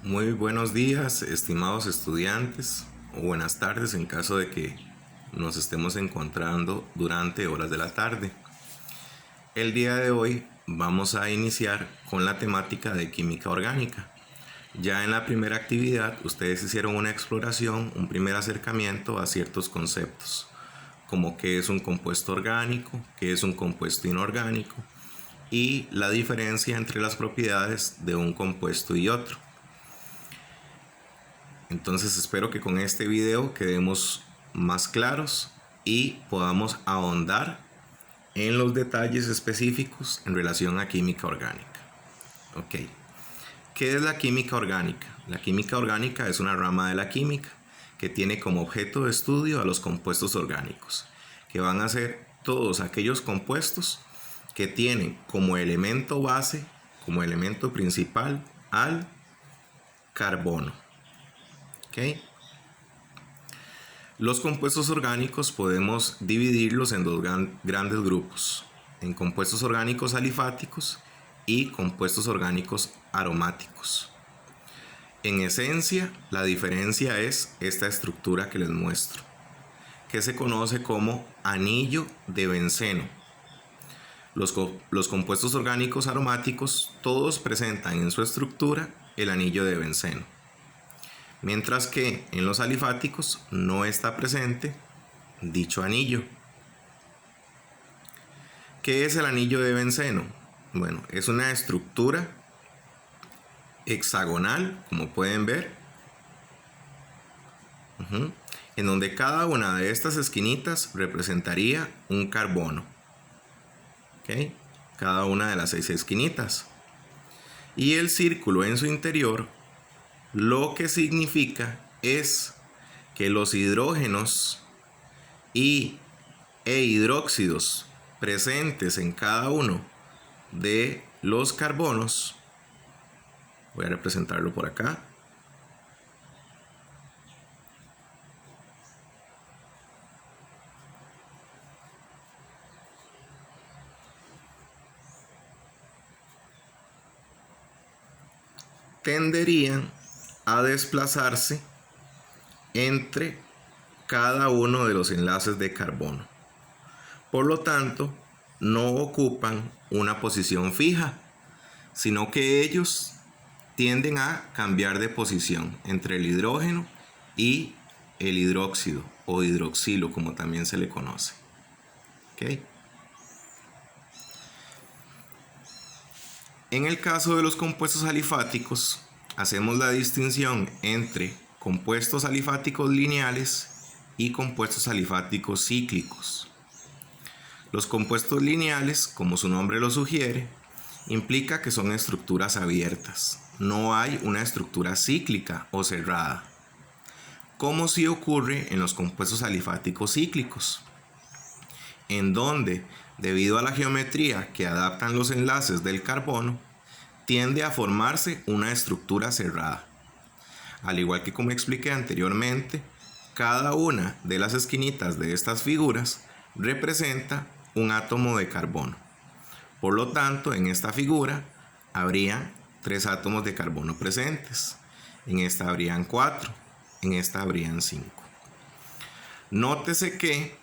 Muy buenos días, estimados estudiantes, o buenas tardes en caso de que nos estemos encontrando durante horas de la tarde. El día de hoy vamos a iniciar con la temática de química orgánica. Ya en la primera actividad ustedes hicieron una exploración, un primer acercamiento a ciertos conceptos, como qué es un compuesto orgánico, qué es un compuesto inorgánico y la diferencia entre las propiedades de un compuesto y otro. Entonces espero que con este video quedemos más claros y podamos ahondar en los detalles específicos en relación a química orgánica. Ok, ¿qué es la química orgánica? La química orgánica es una rama de la química que tiene como objeto de estudio a los compuestos orgánicos, que van a ser todos aquellos compuestos que tienen como elemento base, como elemento principal, al carbono. ¿Ok? Los compuestos orgánicos podemos dividirlos en dos grandes grupos, en compuestos orgánicos alifáticos y compuestos orgánicos aromáticos. En esencia, la diferencia es esta estructura que les muestro, que se conoce como anillo de benceno. Los compuestos orgánicos aromáticos todos presentan en su estructura el anillo de benceno, mientras que en los alifáticos no está presente dicho anillo. ¿Qué es el anillo de benceno? Bueno, es una estructura hexagonal, como pueden ver, en donde cada una de estas esquinitas representaría un carbono. ¿Okay? Cada una de las 6 esquinitas. Y el círculo en su interior lo que significa es que los hidrógenos e hidróxidos presentes en cada uno de los carbonos, voy a representarlo por acá, tenderían a desplazarse entre cada uno de los enlaces de carbono. Por lo tanto, no ocupan una posición fija, sino que ellos tienden a cambiar de posición entre el hidrógeno y el hidróxido o hidroxilo, como también se le conoce. ¿Okay? En el caso de los compuestos alifáticos, hacemos la distinción entre compuestos alifáticos lineales y compuestos alifáticos cíclicos. Los compuestos lineales, como su nombre lo sugiere, implica que son estructuras abiertas. No hay una estructura cíclica o cerrada, como sí ocurre en los compuestos alifáticos cíclicos, en donde, debido a la geometría que adaptan los enlaces del carbono, tiende a formarse una estructura cerrada. Al igual que como expliqué anteriormente, cada una de las esquinitas de estas figuras representa un átomo de carbono. Por lo tanto, en esta figura habría 3 átomos de carbono presentes. En esta habrían 4, en esta habrían 5. Nótese que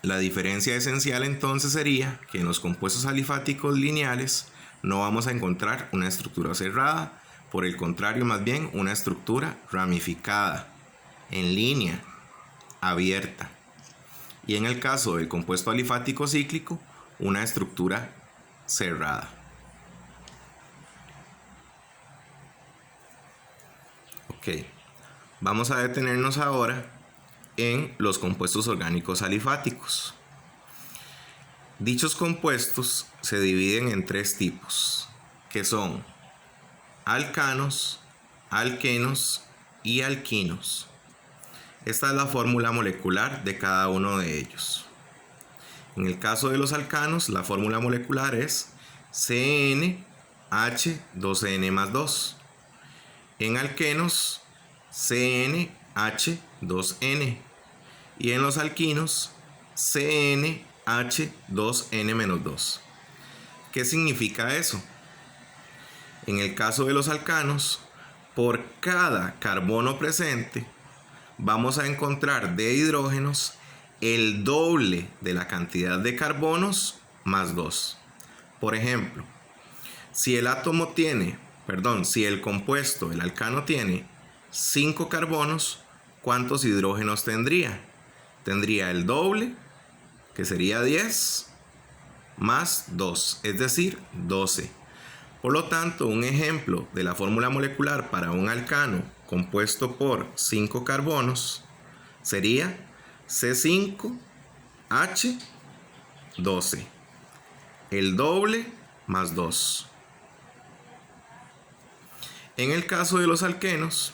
la diferencia esencial entonces sería que en los compuestos alifáticos lineales no vamos a encontrar una estructura cerrada, por el contrario, más bien una estructura ramificada, en línea, abierta. Y en el caso del compuesto alifático cíclico, una estructura cerrada. Ok, vamos a detenernos ahora en los compuestos orgánicos alifáticos. Dichos compuestos se dividen en 3 tipos, que son alcanos, alquenos y alquinos. Esta es la fórmula molecular de cada uno de ellos. En el caso de los alcanos, la fórmula molecular es CnH2n más 2. En alquenos, CnH2n. Y en los alquinos, CnH2n-2. ¿Qué significa eso? En el caso de los alcanos, por cada carbono presente vamos a encontrar de hidrógenos el doble de la cantidad de carbonos más 2. Por ejemplo, si el compuesto, el alcano tiene 5 carbonos, ¿cuántos hidrógenos tendría? Tendría el doble, que sería 10, más 2, es decir, 12. Por lo tanto, un ejemplo de la fórmula molecular para un alcano compuesto por 5 carbonos sería C5H12, el doble más 2. En el caso de los alquenos,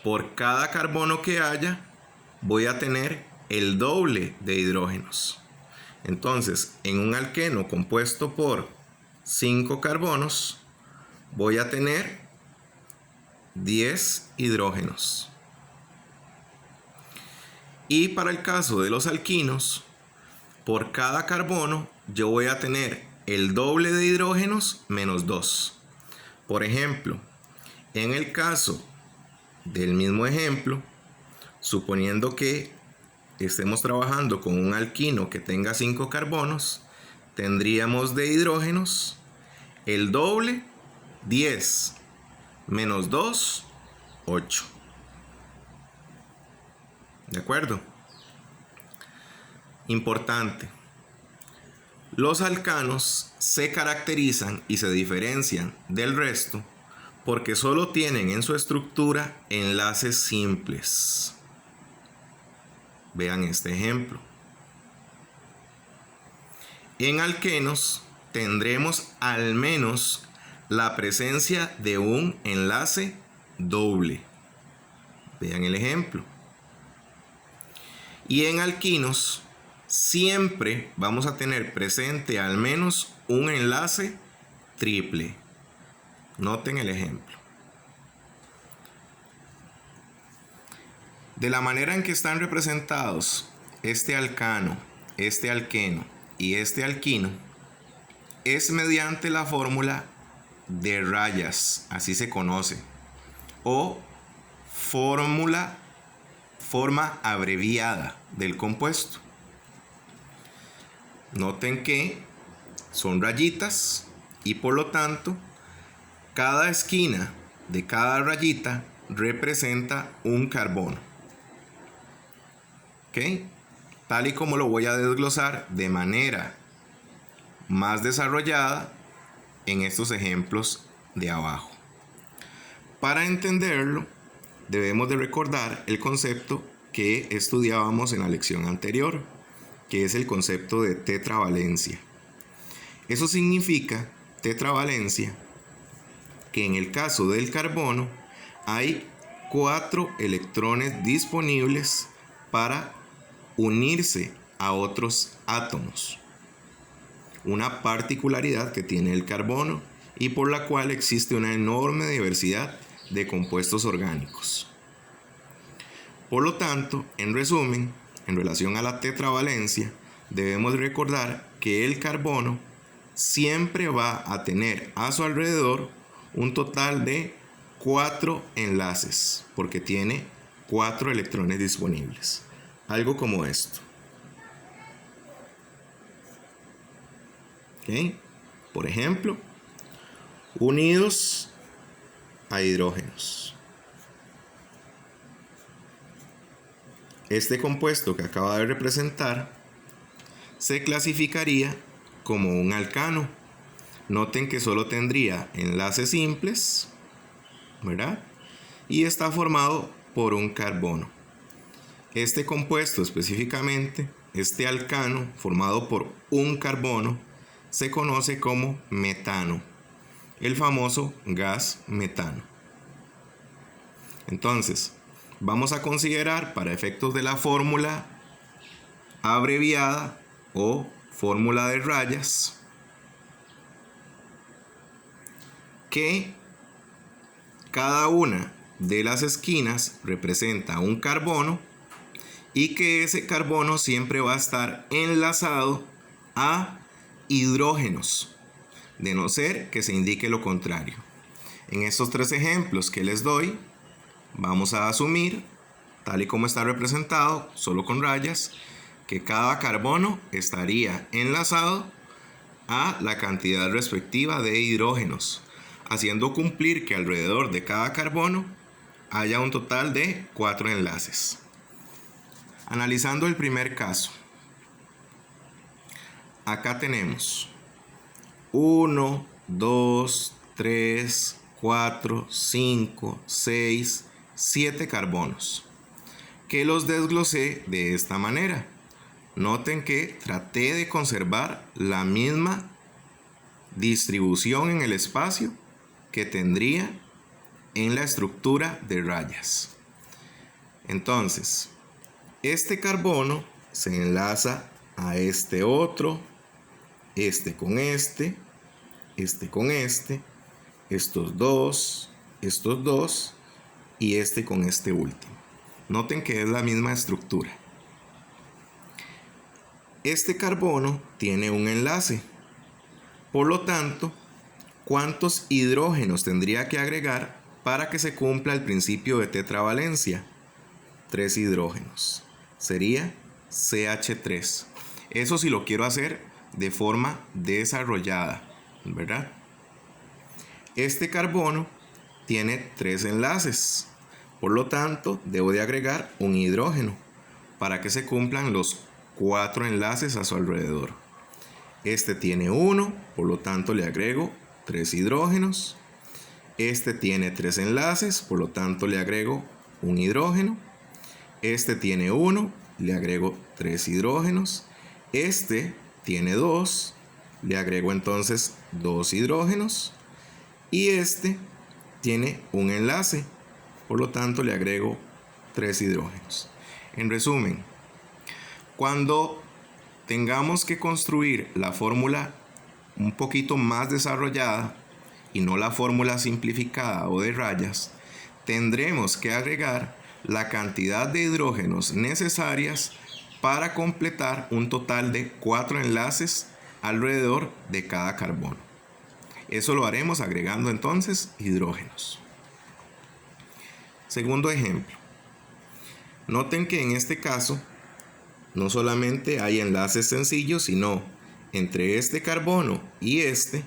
por cada carbono que haya, voy a tener el doble de hidrógenos. Entonces, en un alqueno compuesto por 5 carbonos, voy a tener 10 hidrógenos. Y para el caso de los alquinos, por cada carbono, yo voy a tener el doble de hidrógenos menos 2. Por ejemplo, en el caso del mismo ejemplo, suponiendo que estemos trabajando con un alquino que tenga 5 carbonos, tendríamos de hidrógenos el doble, 10, menos 2, 8. ¿De acuerdo? Importante. Los alcanos se caracterizan y se diferencian del resto porque solo tienen en su estructura enlaces simples. Vean este ejemplo. En alquenos tendremos al menos la presencia de un enlace doble. Vean el ejemplo. Y en alquinos siempre vamos a tener presente al menos un enlace triple. Noten el ejemplo. De la manera en que están representados este alcano, este alqueno y este alquino, es mediante la fórmula de rayas, así se conoce, o forma abreviada del compuesto. Noten que son rayitas y por lo tanto cada esquina de cada rayita representa un carbono. ¿Ok? Tal y como lo voy a desglosar de manera más desarrollada en estos ejemplos de abajo. Para entenderlo, debemos de recordar el concepto que estudiábamos en la lección anterior, que es el concepto de tetravalencia. Eso significa, tetravalencia, que en el caso del carbono hay 4 electrones disponibles para unirse a otros átomos. Una particularidad que tiene el carbono y por la cual existe una enorme diversidad de compuestos orgánicos. Por lo tanto, en resumen, en relación a la tetravalencia, debemos recordar que el carbono siempre va a tener a su alrededor un total de 4 enlaces, porque tiene 4 electrones disponibles. Algo como esto. ¿Ok? Por ejemplo, unidos a hidrógenos. Este compuesto que acaba de representar se clasificaría como un alcano. Noten que solo tendría enlaces simples, ¿verdad? Y está formado por un carbono. Este compuesto específicamente, este alcano formado por un carbono, se conoce como metano, el famoso gas metano. Entonces, vamos a considerar para efectos de la fórmula abreviada o fórmula de rayas que cada una de las esquinas representa un carbono y que ese carbono siempre va a estar enlazado a hidrógenos, de no ser que se indique lo contrario. En estos 3 ejemplos que les doy, vamos a asumir, tal y como está representado, solo con rayas, que cada carbono estaría enlazado a la cantidad respectiva de hidrógenos, haciendo cumplir que alrededor de cada carbono haya un total de 4 enlaces. Analizando el primer caso, acá tenemos 1, 2, 3, 4, 5, 6, 7 carbonos, que los desglosé de esta manera. Noten que traté de conservar la misma distribución en el espacio que tendría en la estructura de rayas. Entonces, este carbono se enlaza a este otro, este con este con este, estos dos y este con este último. Noten que es la misma estructura. Este carbono tiene un enlace. Por lo tanto, ¿cuántos hidrógenos tendría que agregar para que se cumpla el principio de tetravalencia? 3 hidrógenos. Sería CH3. Eso si lo quiero hacer de forma desarrollada, ¿verdad? Este carbono tiene 3 enlaces. Por lo tanto, debo de agregar un hidrógeno para que se cumplan los 4 enlaces a su alrededor. Este tiene 1, por lo tanto le agrego 3 hidrógenos. Este tiene 3 enlaces, por lo tanto le agrego un hidrógeno. Este tiene 1, le agrego 3 hidrógenos. Este tiene 2, le agrego entonces 2 hidrógenos. Y este tiene un enlace, por lo tanto le agrego 3 hidrógenos. En resumen, cuando tengamos que construir la fórmula un poquito más desarrollada y no la fórmula simplificada o de rayas, tendremos que agregar la cantidad de hidrógenos necesarias para completar un total de 4 enlaces alrededor de cada carbono. Eso lo haremos agregando entonces hidrógenos. Segundo ejemplo. Noten que en este caso no solamente hay enlaces sencillos, sino entre este carbono y este,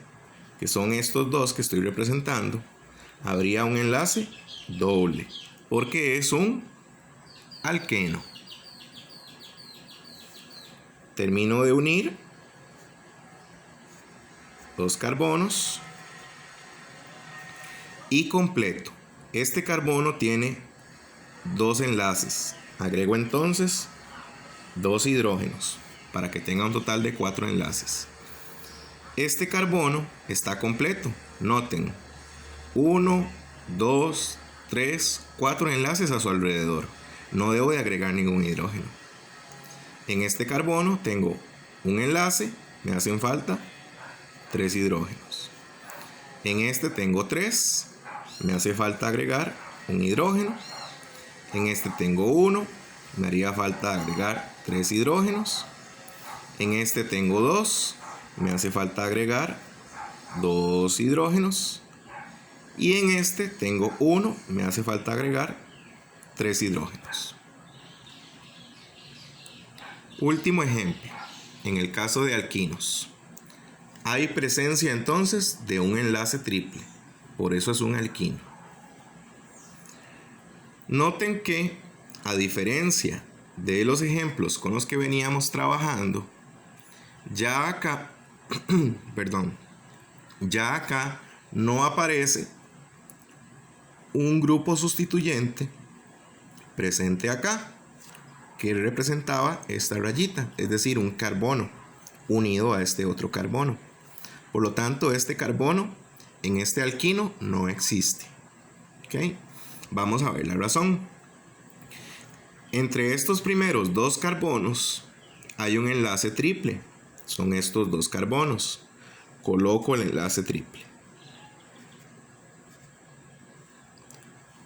que son estos dos que estoy representando, habría un enlace doble, porque es un alqueno. Termino de unir dos carbonos y completo. Este carbono tiene 2 enlaces. Agrego entonces 2 hidrógenos para que tenga un total de 4 enlaces. Este carbono está completo. Noten, 1, 2, 3, 4 enlaces a su alrededor. No debo de agregar ningún hidrógeno. En este carbono tengo un enlace, me hacen falta 3 hidrógenos. En este tengo 3, me hace falta agregar un hidrógeno. En este tengo 1, me haría falta agregar 3 hidrógenos. En este tengo 2, me hace falta agregar 2 hidrógenos. Y en este tengo 1, me hace falta agregar 3 hidrógenos. Último ejemplo, en el caso de alquinos. Hay presencia entonces de un enlace triple, por eso es un alquino. Noten que, a diferencia de los ejemplos con los que veníamos trabajando, ya acá, ya acá no aparece un grupo sustituyente presente acá, que representaba esta rayita, es decir, un carbono unido a este otro carbono. Por lo tanto, este carbono en este alquino no existe. ¿Okay? Vamos a ver la razón. Entre estos primeros 2 carbonos hay un enlace triple. Son estos 2 carbonos. Coloco el enlace triple.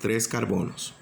3 carbonos.